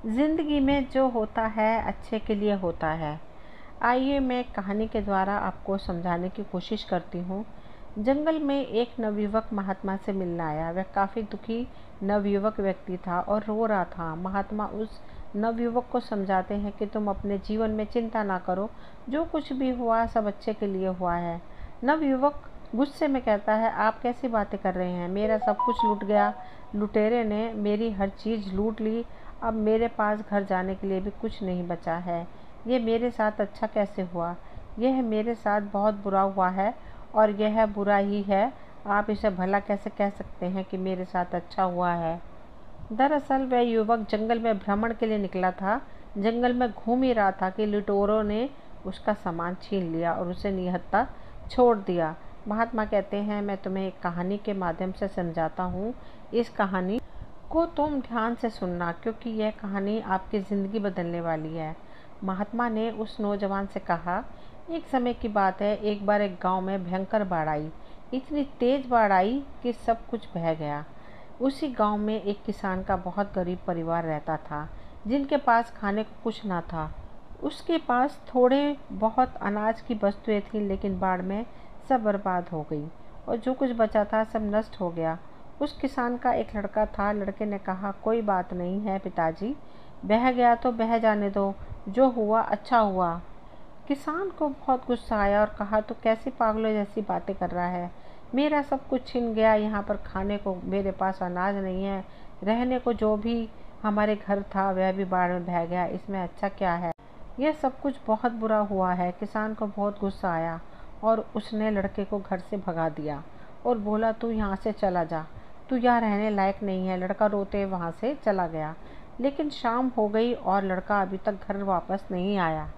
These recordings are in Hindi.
जिंदगी में जो होता है अच्छे के लिए होता है। आइए मैं कहानी के द्वारा आपको समझाने की कोशिश करती हूँ। जंगल में एक नवयुवक महात्मा से मिलने आया। वह काफ़ी दुखी नवयुवक व्यक्ति था और रो रहा था। महात्मा उस नवयुवक को समझाते हैं कि तुम अपने जीवन में चिंता ना करो, जो कुछ भी हुआ सब अच्छे के लिए हुआ है। नवयुवक गुस्से में कहता है, आप कैसी बातें कर रहे हैं? मेरा सब कुछ लूट गया। लुटेरे ने मेरी हर चीज़ लूट ली। अब मेरे पास घर जाने के लिए भी कुछ नहीं बचा है। ये मेरे साथ अच्छा कैसे हुआ? यह मेरे साथ बहुत बुरा हुआ है और यह बुरा ही है। आप इसे भला कैसे कह सकते हैं कि मेरे साथ अच्छा हुआ है? दरअसल वह युवक जंगल में भ्रमण के लिए निकला था। जंगल में घूम ही रहा था कि लुटेरों ने उसका सामान छीन लिया और उसे निहत्था छोड़ दिया। महात्मा कहते हैं, मैं तुम्हें एक कहानी के माध्यम से समझाता हूँ। इस कहानी को तुम ध्यान से सुनना, क्योंकि यह कहानी आपकी ज़िंदगी बदलने वाली है। महात्मा ने उस नौजवान से कहा, एक समय की बात है, एक बार एक गांव में भयंकर बाढ़ आई। इतनी तेज बाढ़ आई कि सब कुछ बह गया। उसी गांव में एक किसान का बहुत गरीब परिवार रहता था, जिनके पास खाने को कुछ ना था। उसके पास थोड़े बहुत अनाज की वस्तुएं थीं, लेकिन बाढ़ में सब बर्बाद हो गई और जो कुछ बचा था सब नष्ट हो गया। उस किसान का एक लड़का था। लड़के ने कहा, कोई बात नहीं है पिताजी, बह गया तो बह जाने दो, जो हुआ अच्छा हुआ। किसान को बहुत गुस्सा आया और कहा, तो कैसी पागलों जैसी बातें कर रहा है? मेरा सब कुछ छिन गया। यहाँ पर खाने को मेरे पास अनाज नहीं है। रहने को जो भी हमारे घर था वह भी बाढ़ में बह गया। इसमें अच्छा क्या है? यह सब कुछ बहुत बुरा हुआ है। किसान को बहुत गुस्सा आया और उसने लड़के को घर से भगा दिया और बोला, तू यहाँ से चला जा, तू यहाँ रहने लायक नहीं है। लड़का रोते वहाँ से चला गया। लेकिन शाम हो गई और लड़का अभी तक घर वापस नहीं आया।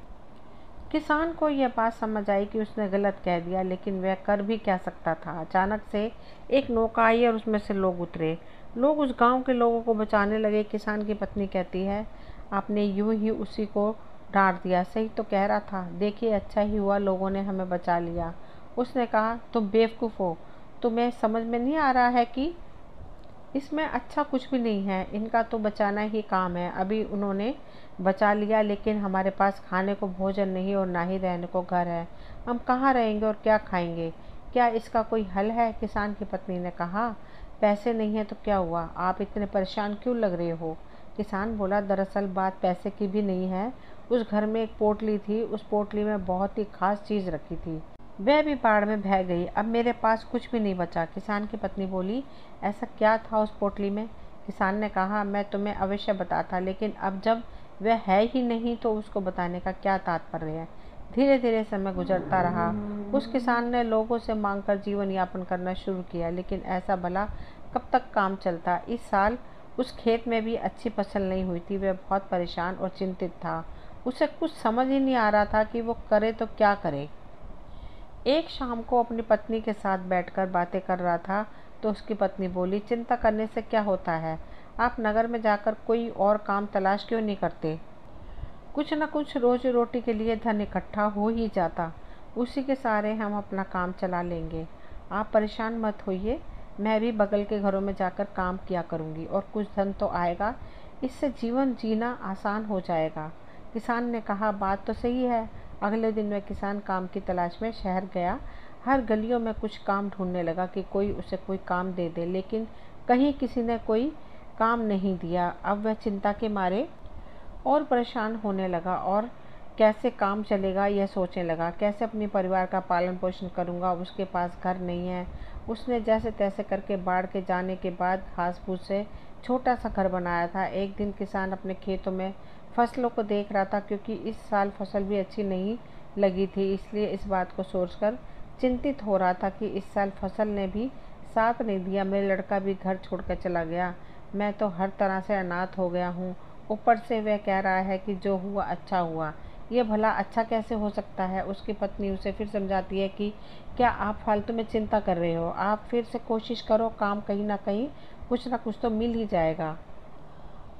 किसान को यह बात समझ आई कि उसने गलत कह दिया, लेकिन वह कर भी क्या सकता था। अचानक से एक नौका आई और उसमें से लोग उतरे। लोग उस गांव के लोगों को बचाने लगे। किसान की पत्नी कहती है, आपने यूं ही उसी को डांट दिया। सही तो कह रहा था। देखिए, अच्छा ही हुआ लोगों ने हमें बचा लिया। उसने कहा, तुम बेवकूफ़ हो। तुम्हें समझ में नहीं आ रहा है कि इसमें अच्छा कुछ भी नहीं है। इनका तो बचाना ही काम है। अभी उन्होंने बचा लिया, लेकिन हमारे पास खाने को भोजन नहीं और ना ही रहने को घर है। हम कहाँ रहेंगे और क्या खाएंगे? क्या इसका कोई हल है? किसान की पत्नी ने कहा, पैसे नहीं है तो क्या हुआ? आप इतने परेशान क्यों लग रहे हो? किसान बोला, दरअसल बात पैसे की भी नहीं है। उस घर में एक पोटली थी। उस पोटली में बहुत ही खास चीज़ रखी थी। वह भी बाढ़ में बह गई। अब मेरे पास कुछ भी नहीं बचा। किसान की पत्नी बोली, ऐसा क्या था उस पोटली में? किसान ने कहा, मैं तुम्हें अवश्य बताता, लेकिन अब जब वह है ही नहीं तो उसको बताने का क्या तात्पर्य है? धीरे धीरे समय गुजरता रहा। उस किसान ने लोगों से मांगकर जीवन यापन करना शुरू किया, लेकिन ऐसा भला कब तक काम चलता? इस साल उस खेत में भी अच्छी फसल नहीं हुई थी। वह बहुत परेशान और चिंतित था। उसे कुछ समझ ही नहीं आ रहा था कि वो करे तो क्या करे। एक शाम को अपनी पत्नी के साथ बैठकर बातें कर रहा था तो उसकी पत्नी बोली, चिंता करने से क्या होता है? आप नगर में जाकर कोई और काम तलाश क्यों नहीं करते? कुछ न कुछ रोजी रोटी के लिए धन इकट्ठा हो ही जाता। उसी के सहारे हम अपना काम चला लेंगे। आप परेशान मत होइए। मैं भी बगल के घरों में जाकर काम किया करूँगी और कुछ धन तो आएगा। इससे जीवन जीना आसान हो जाएगा। किसान ने कहा, बात तो सही है। अगले दिन वह किसान काम की तलाश में शहर गया। हर गलियों में कुछ काम ढूंढने लगा कि कोई उसे कोई काम दे दे, लेकिन कहीं किसी ने कोई काम नहीं दिया। अब वह चिंता के मारे और परेशान होने लगा और कैसे काम चलेगा यह सोचने लगा। कैसे अपने परिवार का पालन पोषण करूँगा? उसके पास घर नहीं है। उसने जैसे तैसे करके बाढ़ के जाने के बाद घास फूस से छोटा सा घर बनाया था। एक दिन किसान अपने खेतों में फसलों को देख रहा था, क्योंकि इस साल फसल भी अच्छी नहीं लगी थी। इसलिए इस बात को सोचकर चिंतित हो रहा था कि इस साल फसल ने भी साथ नहीं दिया। मेरा लड़का भी घर छोड़कर चला गया। मैं तो हर तरह से अनाथ हो गया हूँ। ऊपर से वह कह रहा है कि जो हुआ अच्छा हुआ। ये भला अच्छा कैसे हो सकता है? उसकी पत्नी उसे फिर समझाती है कि क्या आप फालतू में चिंता कर रहे हो? आप फिर से कोशिश करो, काम कहीं ना कहीं कुछ ना कुछ तो मिल ही जाएगा।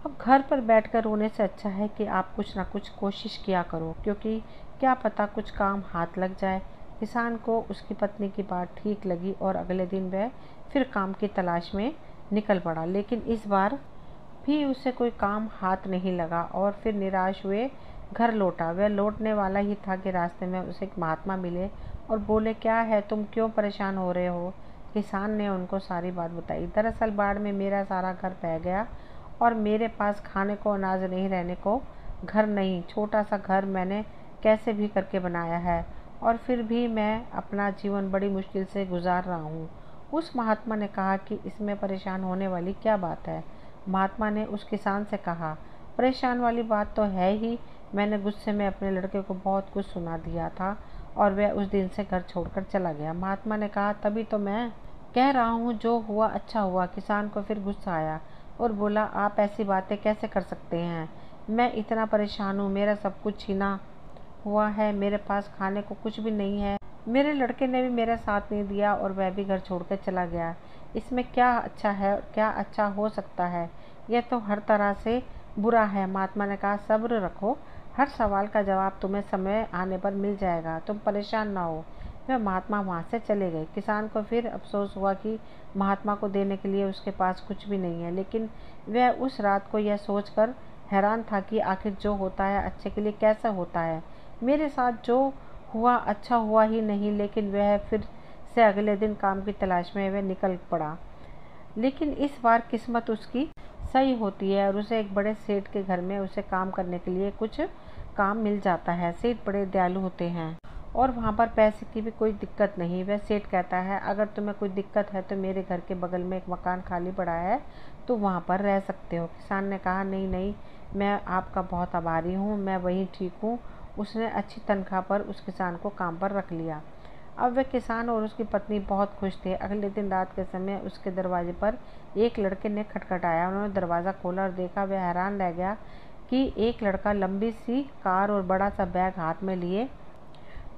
अब घर पर बैठकर रोने से अच्छा है कि आप कुछ ना कुछ कोशिश किया करो, क्योंकि क्या पता कुछ काम हाथ लग जाए। किसान को उसकी पत्नी की बात ठीक लगी और अगले दिन वह फिर काम की तलाश में निकल पड़ा, लेकिन इस बार भी उसे कोई काम हाथ नहीं लगा और फिर निराश हुए घर लौटा। वह लौटने वाला ही था कि रास्ते में उसे एक महात्मा मिले और बोले, क्या है, तुम क्यों परेशान हो रहे हो? किसान ने उनको सारी बात बताई। दरअसल बाढ़ में मेरा सारा घर बह गया और मेरे पास खाने को अनाज नहीं, रहने को घर नहीं। छोटा सा घर मैंने कैसे भी करके बनाया है और फिर भी मैं अपना जीवन बड़ी मुश्किल से गुजार रहा हूँ। उस महात्मा ने कहा कि इसमें परेशान होने वाली क्या बात है? महात्मा ने उस किसान से कहा, परेशान वाली बात तो है ही। मैंने गुस्से में अपने लड़के को बहुत कुछ सुना दिया था और वह उस दिन से घर छोड़कर चला गया। महात्मा ने कहा, तभी तो मैं कह रहा हूँ, जो हुआ अच्छा हुआ। किसान को फिर गुस्सा आया और बोला, आप ऐसी बातें कैसे कर सकते हैं? मैं इतना परेशान हूँ, मेरा सब कुछ छीना हुआ है, मेरे पास खाने को कुछ भी नहीं है। मेरे लड़के ने भी मेरा साथ नहीं दिया और वह भी घर छोड़कर चला गया। इसमें क्या अच्छा है और क्या अच्छा हो सकता है? यह तो हर तरह से बुरा है। महात्मा ने कहा, सब्र रखो, हर सवाल का जवाब तुम्हें समय आने पर मिल जाएगा, तुम परेशान ना हो। वह महात्मा वहाँ से चले गए। किसान को फिर अफसोस हुआ कि महात्मा को देने के लिए उसके पास कुछ भी नहीं है, लेकिन वह उस रात को यह सोचकर हैरान था कि आखिर जो होता है अच्छे के लिए कैसे होता है। मेरे साथ जो हुआ अच्छा हुआ ही नहीं। लेकिन वह फिर से अगले दिन काम की तलाश में वह निकल पड़ा। लेकिन इस बार किस्मत उसकी सही होती है और उसे एक बड़े सेठ के घर में उसे काम करने के लिए कुछ काम मिल जाता है। सेठ बड़े दयालु होते हैं और वहाँ पर पैसे की भी कोई दिक्कत नहीं। वह सेठ कहता है, अगर तुम्हें कोई दिक्कत है तो मेरे घर के बगल में एक मकान खाली पड़ा है, तो वहाँ पर रह सकते हो। किसान ने कहा, नहीं नहीं, मैं आपका बहुत आभारी हूँ, मैं वहीं ठीक हूँ। उसने अच्छी तनख्वाह पर उस किसान को काम पर रख लिया। अब वह किसान और उसकी पत्नी बहुत खुश थे। अगले दिन रात के समय उसके दरवाजे पर एक लड़के ने खटखटाया। उन्होंने दरवाज़ा खोला और देखा। वह हैरान रह गया कि एक लड़का लंबी सी कार और बड़ा सा बैग हाथ में लिए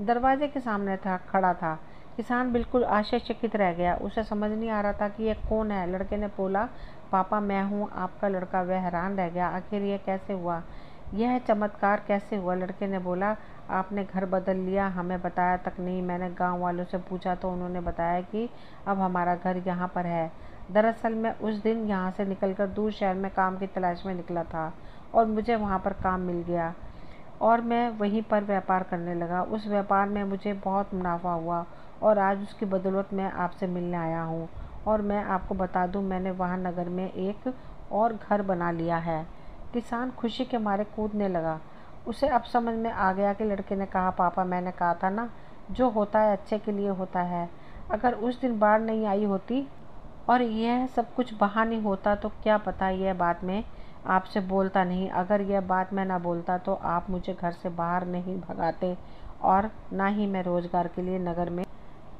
दरवाजे के सामने खड़ा था। किसान बिल्कुल आश्चर्यचकित रह गया। उसे समझ नहीं आ रहा था कि यह कौन है। लड़के ने बोला, पापा मैं हूँ आपका लड़का। वह हैरान रह गया, आखिर यह कैसे हुआ, यह चमत्कार कैसे हुआ? लड़के ने बोला, आपने घर बदल लिया, हमें बताया तक नहीं। मैंने गांव वालों से पूछा तो उन्होंने बताया कि अब हमारा घर यहाँ पर है। दरअसल मैं उस दिन यहाँ से निकलकर दूर शहर में काम की तलाश में निकला था और मुझे वहाँ पर काम मिल गया और मैं वहीं पर व्यापार करने लगा। उस व्यापार में मुझे बहुत मुनाफा हुआ और आज उसकी बदौलत मैं आपसे मिलने आया हूँ। और मैं आपको बता दूँ, मैंने वहाँ नगर में एक और घर बना लिया है। किसान खुशी के मारे कूदने लगा। उसे अब समझ में आ गया कि लड़के ने कहा, पापा मैंने कहा था ना, जो होता है अच्छे के लिए होता है। अगर उस दिन बाढ़ नहीं आई होती और यह सब कुछ बहाने होता तो क्या पता यह बात मैं आपसे बोलता नहीं। अगर यह बात मैं ना बोलता तो आप मुझे घर से बाहर नहीं भगाते और ना ही मैं रोजगार के लिए नगर में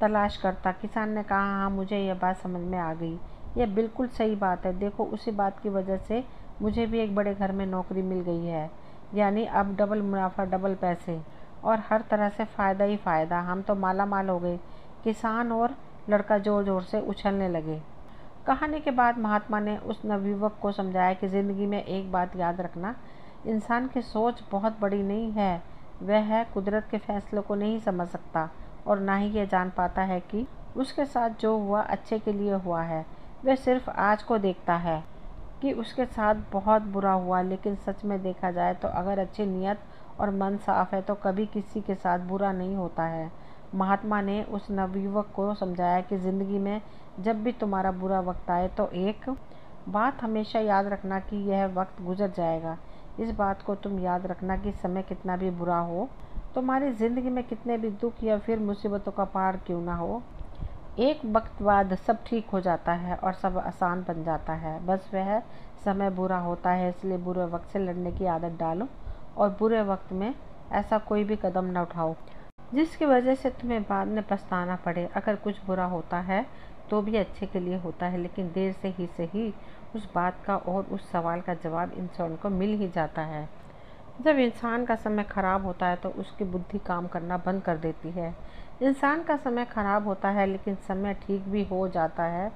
तलाश करता। किसान ने कहा, हाँ मुझे यह बात समझ में आ गई, यह बिल्कुल सही बात है। देखो उसी बात की वजह से मुझे भी एक बड़े घर में नौकरी मिल गई है। यानी अब डबल मुनाफा, डबल पैसे और हर तरह से फ़ायदा ही फ़ायदा। हम तो माला माल हो गए। किसान और लड़का ज़ोर ज़ोर से उछलने लगे। कहानी के बाद महात्मा ने उस नवयुवक को समझाया कि ज़िंदगी में एक बात याद रखना, इंसान की सोच बहुत बड़ी नहीं है। वह है कुदरत के फैसलों को नहीं समझ सकता और ना ही यह जान पाता है कि उसके साथ जो हुआ अच्छे के लिए हुआ है। वह सिर्फ आज को देखता है कि उसके साथ बहुत बुरा हुआ। लेकिन सच में देखा जाए तो अगर अच्छी नीयत और मन साफ है तो कभी किसी के साथ बुरा नहीं होता है। महात्मा ने उस नवयुवक को समझाया कि ज़िंदगी में जब भी तुम्हारा बुरा वक्त आए तो एक बात हमेशा याद रखना कि यह वक्त गुजर जाएगा। इस बात को तुम याद रखना कि समय कितना भी बुरा हो, तुम्हारी ज़िंदगी में कितने भी दुख या फिर मुसीबतों का पहाड़ क्यों ना हो, एक वक्त बाद सब ठीक हो जाता है और सब आसान बन जाता है। बस वह समय बुरा होता है, इसलिए बुरे वक्त से लड़ने की आदत डालो और बुरे वक्त में ऐसा कोई भी कदम न उठाओ जिसकी वजह से तुम्हें बाद में पछताना पड़े। अगर कुछ बुरा होता है तो भी अच्छे के लिए होता है, लेकिन देर से ही सही उस बात का और उस सवाल का जवाब इंसान को मिल ही जाता है। जब इंसान का समय खराब होता है तो उसकी बुद्धि काम करना बंद कर देती है। इंसान का समय खराब होता है लेकिन समय ठीक भी हो जाता है।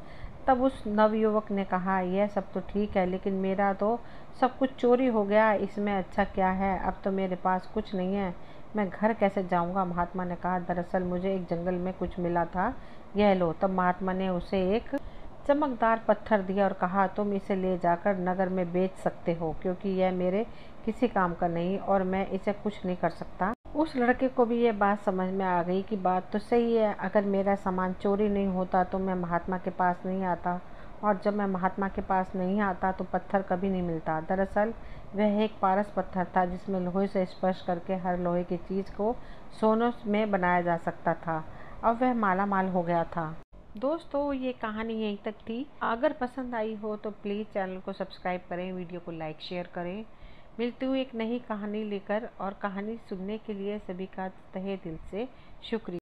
तब उस नवयुवक ने कहा, यह सब तो ठीक है, लेकिन मेरा तो सब कुछ चोरी हो गया, इसमें अच्छा क्या है? अब तो मेरे पास कुछ नहीं है, मैं घर कैसे जाऊंगा? महात्मा ने कहा, दरअसल मुझे एक जंगल में कुछ मिला था, यह लो। तब महात्मा ने उसे एक चमकदार पत्थर दिया और कहा, तुम इसे ले जाकर नगर में बेच सकते हो, क्योंकि यह मेरे किसी काम का नहीं और मैं इसे कुछ नहीं कर सकता। उस लड़के को भी ये बात समझ में आ गई कि बात तो सही है, अगर मेरा सामान चोरी नहीं होता तो मैं महात्मा के पास नहीं आता, और जब मैं महात्मा के पास नहीं आता तो पत्थर कभी नहीं मिलता। दरअसल वह एक पारस पत्थर था जिसमें लोहे से स्पर्श करके हर लोहे की चीज़ को सोने में बनाया जा सकता था। अब वह माला माल हो गया था। दोस्तों, ये कहानी यहीं तक थी। अगर पसंद आई हो तो प्लीज़ चैनल को सब्सक्राइब करें, वीडियो को लाइक शेयर करें। मिलती हूँ एक नई कहानी लेकर, और कहानी सुनने के लिए सभी का तहे दिल से शुक्रिया।